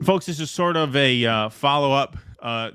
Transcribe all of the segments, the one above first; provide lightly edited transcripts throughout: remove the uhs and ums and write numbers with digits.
Folks, this is sort of a follow-up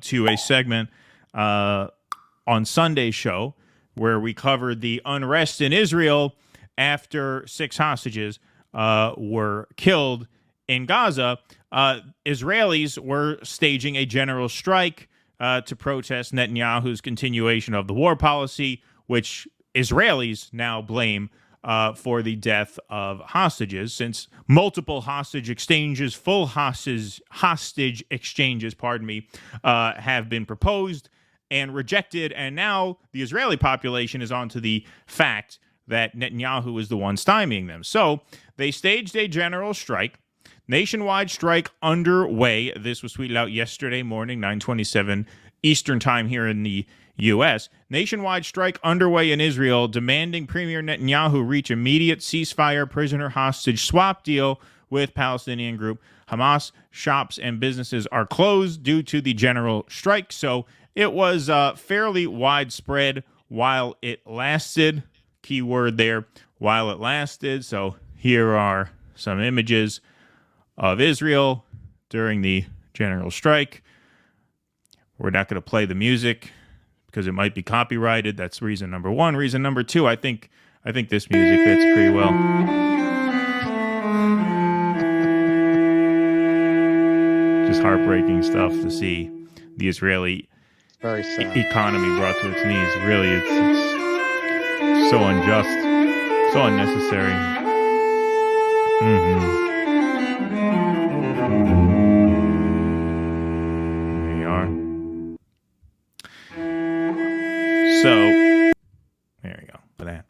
to a segment on Sunday's show where we covered the unrest in Israel after 6 hostages were killed in Gaza. Israelis were staging a general strike to protest Netanyahu's continuation of the war policy, which Israelis now blame for the death of hostages, since multiple hostage exchanges, full hostage exchanges, have been proposed and rejected. And now the Israeli population is onto the fact that Netanyahu is the one stymieing them. So they staged a general strike. Nationwide strike underway. This was tweeted out yesterday morning, 9:27 Eastern time here in the U.S. Nationwide strike underway in Israel, demanding Premier Netanyahu reach immediate ceasefire prisoner hostage swap deal with Palestinian group Hamas. Shops and businesses are closed due to the general strike. So it was fairly widespread while it lasted. Key word there, while it lasted. So here are some images of Israel during the general strike. We're not going to play the music because it might be copyrighted. That's reason number one. Reason number two, I think this music fits pretty well. Just heartbreaking stuff to see the Israeli economy brought to its knees. Really, it's so unjust, so unnecessary. There you are. So, there you go. For that.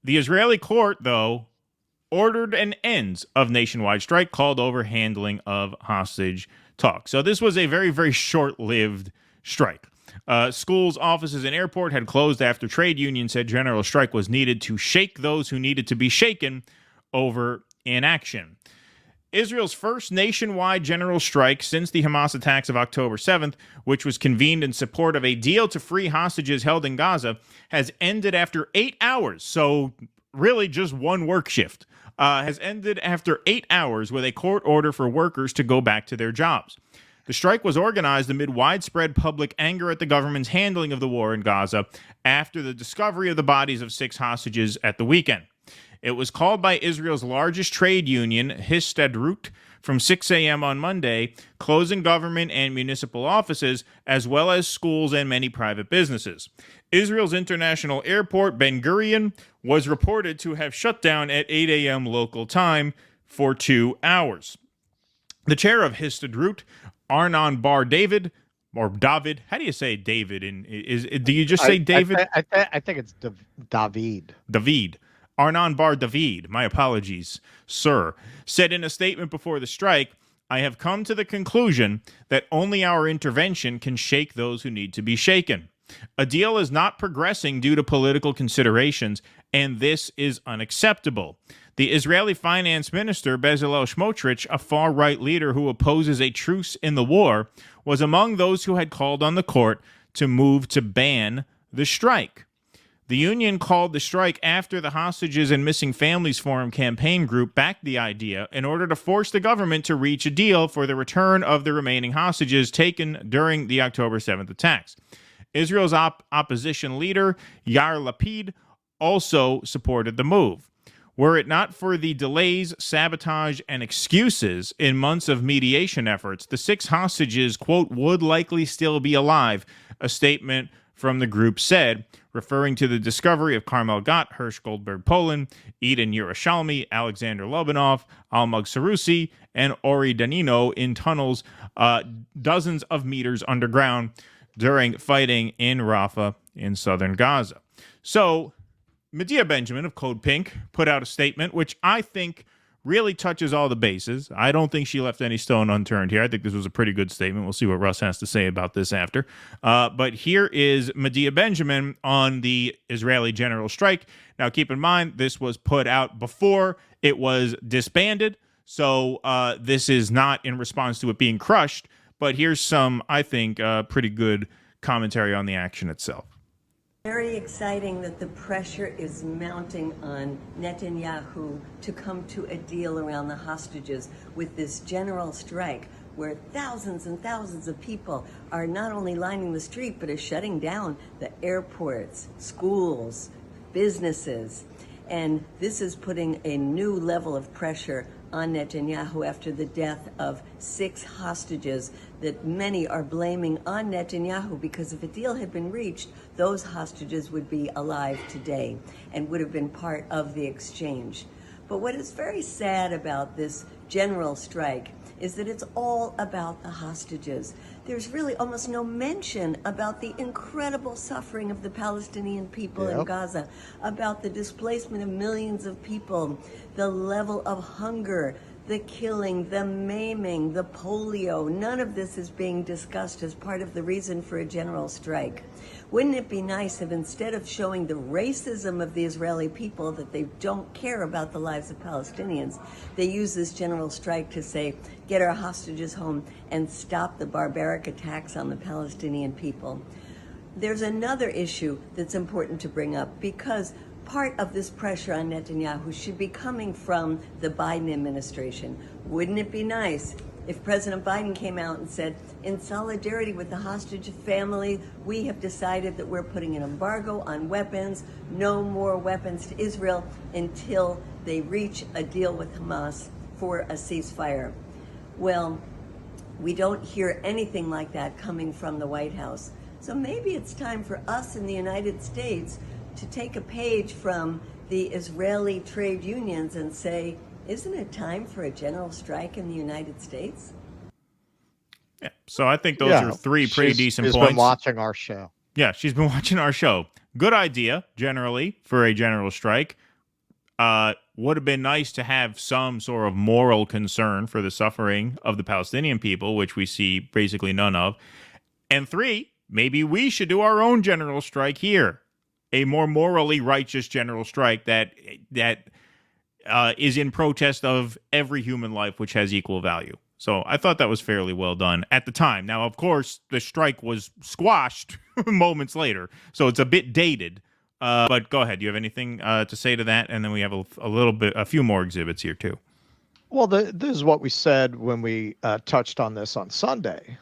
The Israeli court, though, ordered an end of nationwide strike called over handling of hostage talk. So this was a very, very short-lived strike. Schools, offices, and airport had closed after trade unions said general strike was needed to shake those who needed to be shaken over inaction. Israel's first nationwide general strike since the Hamas attacks of October 7th, which was convened in support of a deal to free hostages held in Gaza, has ended after 8 hours. So really just one work shift. Has ended after 8 hours with a court order for workers to go back to their jobs. The strike was organized amid widespread public anger at the government's handling of the war in Gaza after the discovery of the bodies of 6 hostages at the weekend. It was called by Israel's largest trade union, Histadrut, from 6 a.m. on Monday, closing government and municipal offices, as well as schools and many private businesses. Israel's international airport, Ben Gurion, was reported to have shut down at 8 a.m. local time for 2 hours. The chair of Histadrut, Arnon Bar David, or David, how do you say David? Do you just say David? I think it's David. David. Arnon Bar David, my apologies, sir, said in a statement before the strike, "I have come to the conclusion that only our intervention can shake those who need to be shaken. A deal is not progressing due to political considerations, and this is unacceptable." The Israeli finance minister, Bezalel Smotrich, a far-right leader who opposes a truce in the war, was among those who had called on the court to move to ban the strike. The union called the strike after the Hostages and Missing Families Forum campaign group backed the idea in order to force the government to reach a deal for the return of the remaining hostages taken during the October 7th attacks. Israel's opposition leader, Yair Lapid, also supported the move. Were it not for the delays, sabotage, and excuses in months of mediation efforts, the 6 hostages, quote, would likely still be alive, a statement from the group said, referring to the discovery of Carmel Gott, Hirsch Goldberg Poland, Eden Yerushalmi, Alexander Lobanov, Almog Sarusi, and Ori Danino in tunnels dozens of meters underground during fighting in Rafah in southern Gaza. So, Medea Benjamin of Code Pink put out a statement which I think really touches all the bases. I don't think she left any stone unturned here. I think this was a pretty good statement. We'll see what Russ has to say about this after. But here is Medea Benjamin on the Israeli general strike. Now, keep in mind, this was put out before it was disbanded. So this is not in response to it being crushed. But here's some, I think, pretty good commentary on the action itself. Very exciting that the pressure is mounting on Netanyahu to come to a deal around the hostages with this general strike where thousands and thousands of people are not only lining the street but are shutting down the airports, schools, businesses. And this is putting a new level of pressure on Netanyahu after the death of 6 hostages that many are blaming on Netanyahu, because if a deal had been reached, those hostages would be alive today and would have been part of the exchange. But what is very sad about this general strike is that it's all about the hostages. There's really almost no mention about the incredible suffering of the Palestinian people in Gaza, about the displacement of millions of people, the level of hunger, the killing, the maiming, the polio. None of this is being discussed as part of the reason for a general strike. Wouldn't it be nice if instead of showing the racism of the Israeli people, that they don't care about the lives of Palestinians, they use this general strike to say, get our hostages home and stop the barbaric attacks on the Palestinian people? There's another issue that's important to bring up, because part of this pressure on Netanyahu should be coming from the Biden administration. Wouldn't it be nice if President Biden came out and said, in solidarity with the hostage family, we have decided that we're putting an embargo on weapons, no more weapons to Israel until they reach a deal with Hamas for a ceasefire? Well, we don't hear anything like that coming from the White House. So maybe it's time for us in the United States to take a page from the Israeli trade unions and say, isn't it time for a general strike in the United States? Yeah. So I think those are 3 pretty decent points. She's been watching our show. Yeah, she's been watching our show. Good idea, generally, for a general strike. Would have been nice to have some sort of moral concern for the suffering of the Palestinian people, which we see basically none of. And 3, maybe we should do our own general strike here. A more morally righteous general strike that is in protest of every human life which has equal value. So I thought that was fairly well done at the time. Now, of course, the strike was squashed moments later, so it's a bit dated. But go ahead. Do you have anything to say to that? And then we have a few more exhibits here too. Well, this is what we said when we touched on this on Sunday.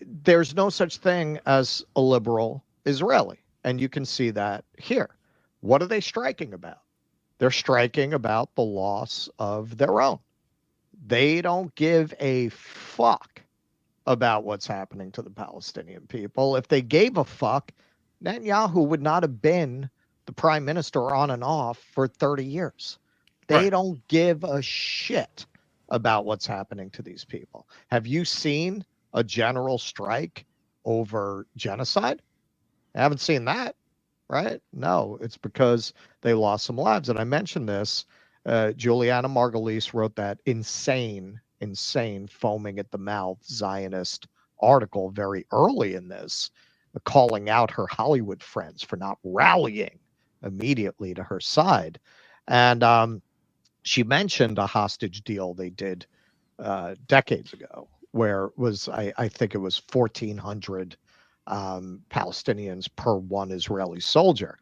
There's no such thing as a liberal Israeli. And you can see that here. What are they striking about? They're striking about the loss of their own. They don't give a fuck about what's happening to the Palestinian people. If they gave a fuck, Netanyahu would not have been the prime minister on and off for 30 years. They don't give a shit about what's happening to these people. Have you seen a general strike over genocide? I haven't seen that, right? No, it's because they lost some lives. And I mentioned this. Juliana Margulies wrote that insane, foaming at the mouth Zionist article very early in this, calling out her Hollywood friends for not rallying immediately to her side. And she mentioned a hostage deal they did decades ago, where it was, I think it was 1,400 Palestinians per one Israeli soldier.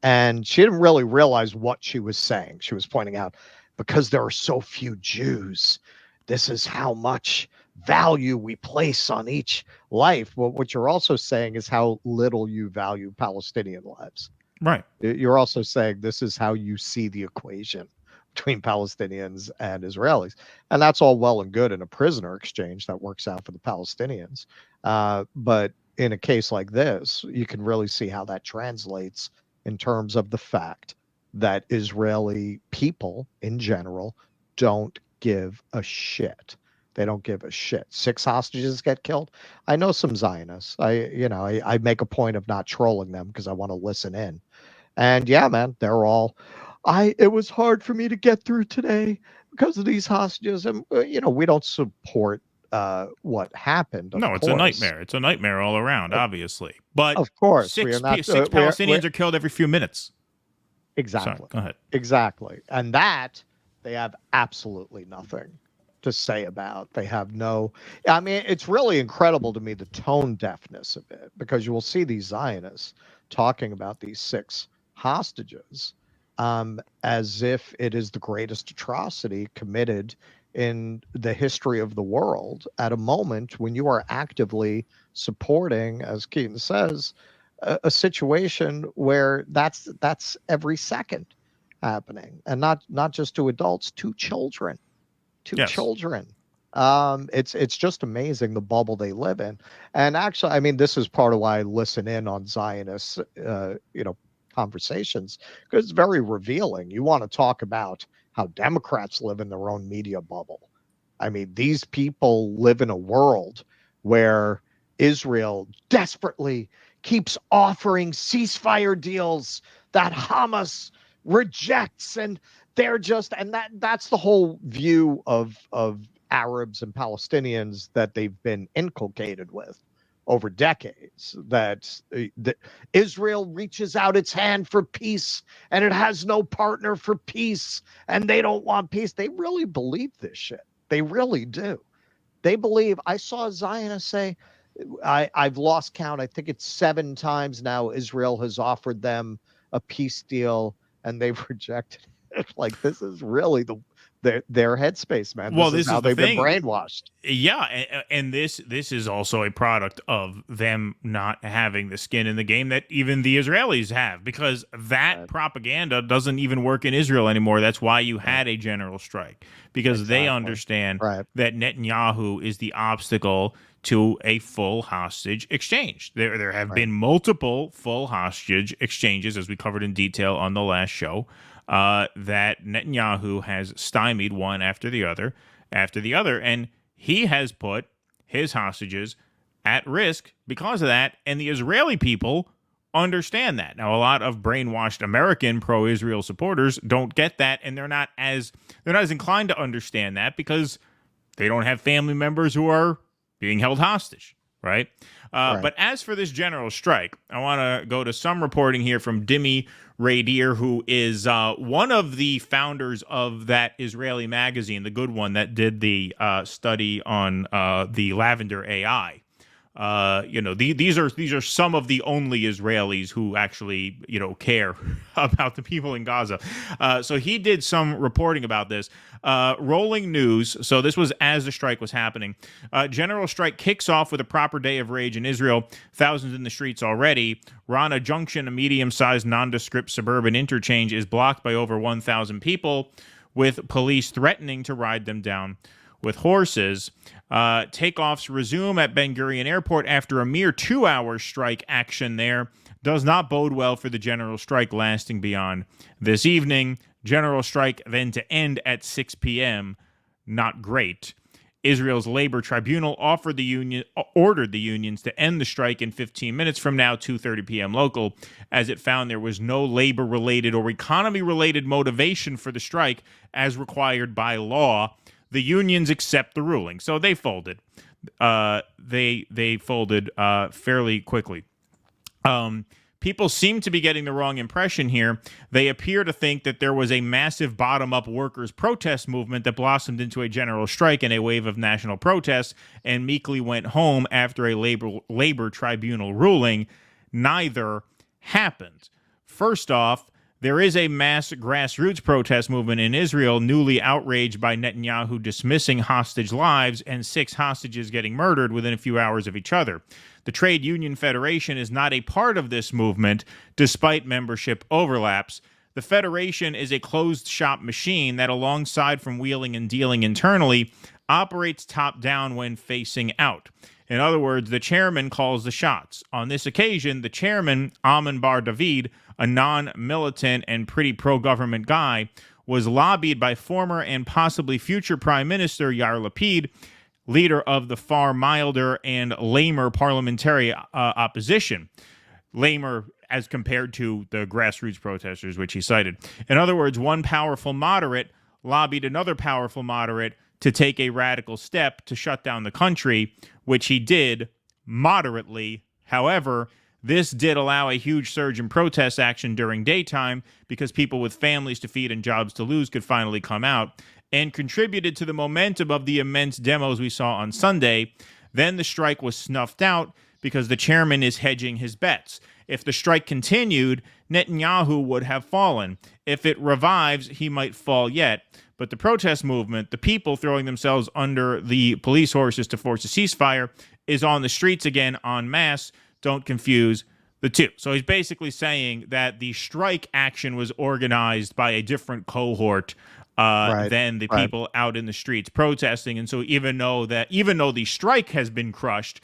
And she didn't really realize what she was saying. She was pointing out, because there are so few Jews, this is how much value we place on each life. Well, what you're also saying is how little you value Palestinian lives. Right. You're also saying this is how you see the equation between Palestinians and Israelis. And that's all well and good in a prisoner exchange that works out for the Palestinians. But in a case like this, you can really see how that translates in terms of the fact that Israeli people in general don't give a shit. They don't give a shit. 6 hostages get killed. I know some Zionists. I make a point of not trolling them because I want to listen in. And yeah, man, they're all, it was hard for me to get through today because of these hostages. And, we don't support what happened. No, it's a nightmare. It's a nightmare all around, obviously. But of course, 6 Palestinians are killed every few minutes. Exactly. Sorry, go ahead. Exactly. And that they have absolutely nothing to say about. They have no, I mean, it's really incredible to me, the tone deafness of it, because you will see these Zionists talking about these 6 hostages as if it is the greatest atrocity committed in the history of the world at a moment when you are actively supporting, as Keaton says, a situation where that's every second happening, and not just to adults, to children, to Yes. children. It's just amazing the bubble they live in. And actually, I mean, this is part of why I listen in on Zionists, conversations, because it's very revealing. You want to talk about how Democrats live in their own media bubble. I mean, these people live in a world where Israel desperately keeps offering ceasefire deals that Hamas rejects, and they're just, and that's the whole view of Arabs and Palestinians that they've been inculcated with over decades, that Israel reaches out its hand for peace and it has no partner for peace and they don't want peace. They really believe this shit. They really do. They believe. I saw a Zionist say, I've lost count, I think it's 7 times now Israel has offered them a peace deal and they've rejected it. Like, this is really their headspace, man. Well, this is how the they've thing. been brainwashed. Yeah, and this is also a product of them not having the skin in the game that even the Israelis have, because that propaganda doesn't even work in Israel anymore. That's why you had a general strike, because they understand that Netanyahu is the obstacle to a full hostage exchange. There have been multiple full hostage exchanges, as we covered in detail on the last show, that Netanyahu has stymied one after the other, and he has put his hostages at risk because of that, and the Israeli people understand that. Now, a lot of brainwashed American pro-Israel supporters don't get that, and they're not as inclined to understand that because they don't have family members who are being held hostage, right? But as for this general strike, I want to go to some reporting here from Dimi Raidir, who is one of the founders of that Israeli magazine, the good one that did the study on the Lavender AI. These are some of the only Israelis who actually, care about the people in Gaza. So he did some reporting about this. Rolling news. So this was as the strike was happening. General strike kicks off with a proper day of rage in Israel. Thousands in the streets already. Rana Junction, a medium-sized nondescript suburban interchange, is blocked by over 1,000 people, with police threatening to ride them down with horses. Takeoffs resume at Ben Gurion Airport after a mere 2-hour strike action there. Does not bode well for the general strike lasting beyond this evening. General strike then to end at 6 p.m. Not great. Israel's labor tribunal ordered the unions to end the strike in 15 minutes from now, 2:30 p.m. local, as it found there was no labor-related or economy-related motivation for the strike as required by law. The unions accept the ruling, so they folded. They folded fairly quickly. People seem to be getting the wrong impression here. They appear to think that there was a massive bottom-up workers' protest movement that blossomed into a general strike and a wave of national protests and meekly went home after a labor tribunal ruling. Neither happened. First off, there is a mass grassroots protest movement in Israel, newly outraged by Netanyahu dismissing hostage lives and 6 hostages getting murdered within a few hours of each other. The Trade Union Federation is not a part of this movement, despite membership overlaps. The Federation is a closed-shop machine that, alongside from wheeling and dealing internally, operates top-down when facing out. In other words, the chairman calls the shots. On this occasion, the chairman, Amon Bar David, a non-militant and pretty pro-government guy, was lobbied by former and possibly future Prime Minister Yair Lapid, leader of the far milder and lamer parliamentary opposition. Lamer as compared to the grassroots protesters, which he cited. In other words, one powerful moderate lobbied another powerful moderate to take a radical step to shut down the country, which he did moderately. However, this did allow a huge surge in protest action during daytime because people with families to feed and jobs to lose could finally come out. and contributed to the momentum of the immense demos we saw on Sunday. Then the strike was snuffed out because the chairman is hedging his bets. If the strike continued, Netanyahu would have fallen. If it revives, he might fall yet. But the protest movement, the people throwing themselves under the police horses to force a ceasefire, is on the streets again en masse. Don't confuse the two. So he's basically saying that the strike action was organized by a different cohort than the people out in the streets protesting. And so even though the strike has been crushed,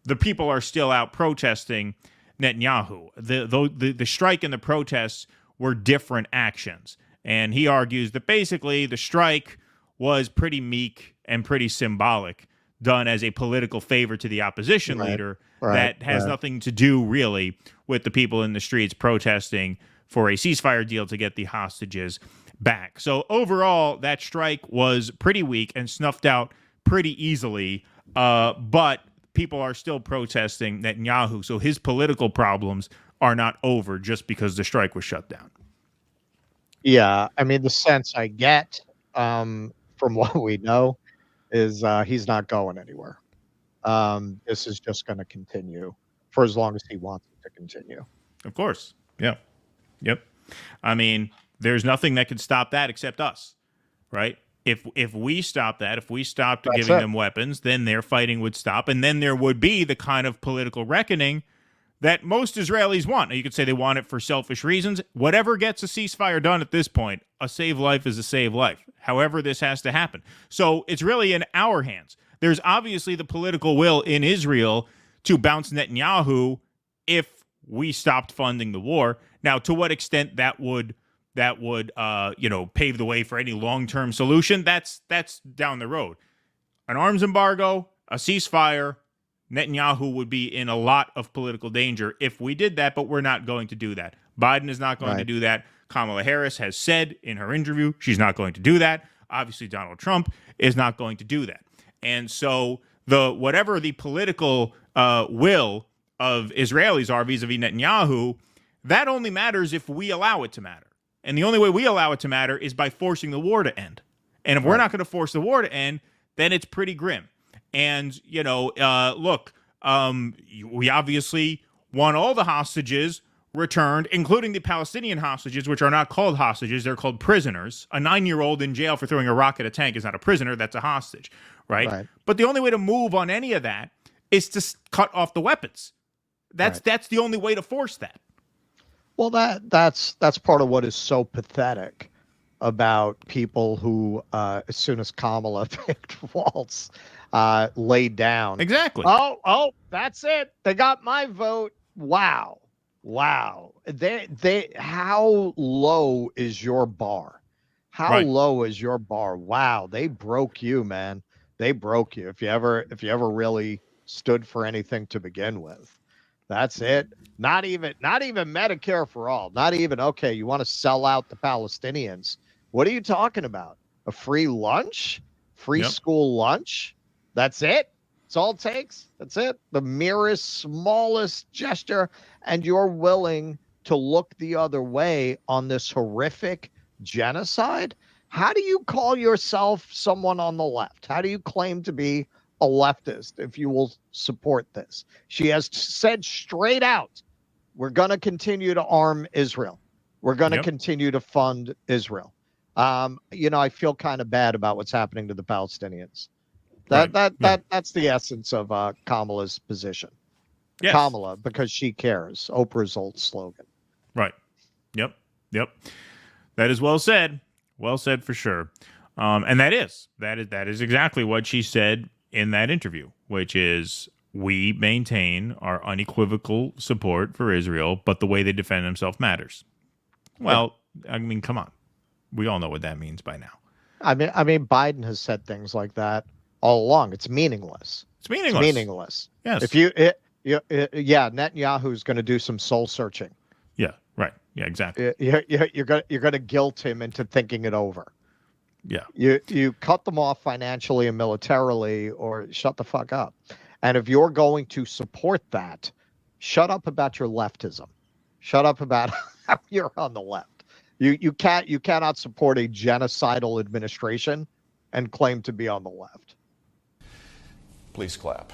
the people are still out protesting Netanyahu. The strike and the protests were different actions. And he argues that basically the strike was pretty meek and pretty symbolic, done as a political favor to the opposition leader that has nothing to do really with the people in the streets protesting for a ceasefire deal to get the hostages back. So overall, that strike was pretty weak and snuffed out pretty easily, but people are still protesting Netanyahu, so his political problems are not over just because the strike was shut down. Yeah, I mean, the sense I get from what we know is he's not going anywhere. This is just going to continue for as long as he wants it to continue. Of course. Yeah. Yep. I mean, there's nothing that can stop that except us, right? If we stop that, if we stopped giving them weapons, then their fighting would stop, and then there would be the kind of political reckoning that most Israelis want. Now, you could say they want it for selfish reasons. Whatever gets a ceasefire done at this point, a save life is a save life. However, this has to happen. So it's really in our hands. There's obviously the political will in Israel to bounce Netanyahu if we stopped funding the war. Now, to what extent that would pave the way for any long-term solution, that's down the road. An arms embargo, a ceasefire, Netanyahu would be in a lot of political danger if we did that, but we're not going to do that. Biden is not going to do that. Kamala Harris has said in her interview she's not going to do that. Obviously, Donald Trump is not going to do that. And so whatever the political will of Israelis are vis-a-vis Netanyahu, that only matters if we allow it to matter. And the only way we allow it to matter is by forcing the war to end. And if we're not going to force the war to end, then it's pretty grim. And, look, we obviously want all the hostages returned, including the Palestinian hostages, which are not called hostages. They're called prisoners. A 9-year-old in jail for throwing a rock at a tank is not a prisoner. That's a hostage, right? But the only way to move on any of that is to cut off the weapons. That's the only way to force that. Well, that's part of what is so pathetic about people who, as soon as Kamala picked Waltz, laid down. Exactly. Oh, that's it. They got my vote. Wow. They how low is your bar? How low is your bar? Wow, they broke you, man. They broke you. If you ever really stood for anything to begin with. That's it. Not even Medicare for all. Not even, okay, you want to sell out the Palestinians. What are you talking about? A free lunch? Free school lunch? That's it? That's all it takes? That's it? The merest, smallest gesture, and you're willing to look the other way on this horrific genocide? How do you call yourself someone on the left? How do you claim to be a leftist if you will support this? She has said straight out, we're going to continue to arm Israel. We're going to continue to fund Israel. I feel kind of bad about what's happening to the Palestinians. That's the essence of Kamala's position. Yes. Kamala, because she cares. Oprah's old slogan. Right. Yep. That is well said. Well said for sure. And that is exactly what she said in that interview, which is, we maintain our unequivocal support for Israel, but the way they defend themselves matters. Well, I mean, come on. We all know what that means by now. I mean, Biden has said things like that all along. It's meaningless. It's meaningless. Yes. Netanyahu's going to do some soul searching. Yeah. Right. Yeah. Exactly. You're going to guilt him into thinking it over. Yeah. You cut them off financially and militarily, or shut the fuck up. And if you're going to support that, shut up about your leftism. Shut up about how you're on the left. You cannot support a genocidal administration and claim to be on the left. Please clap.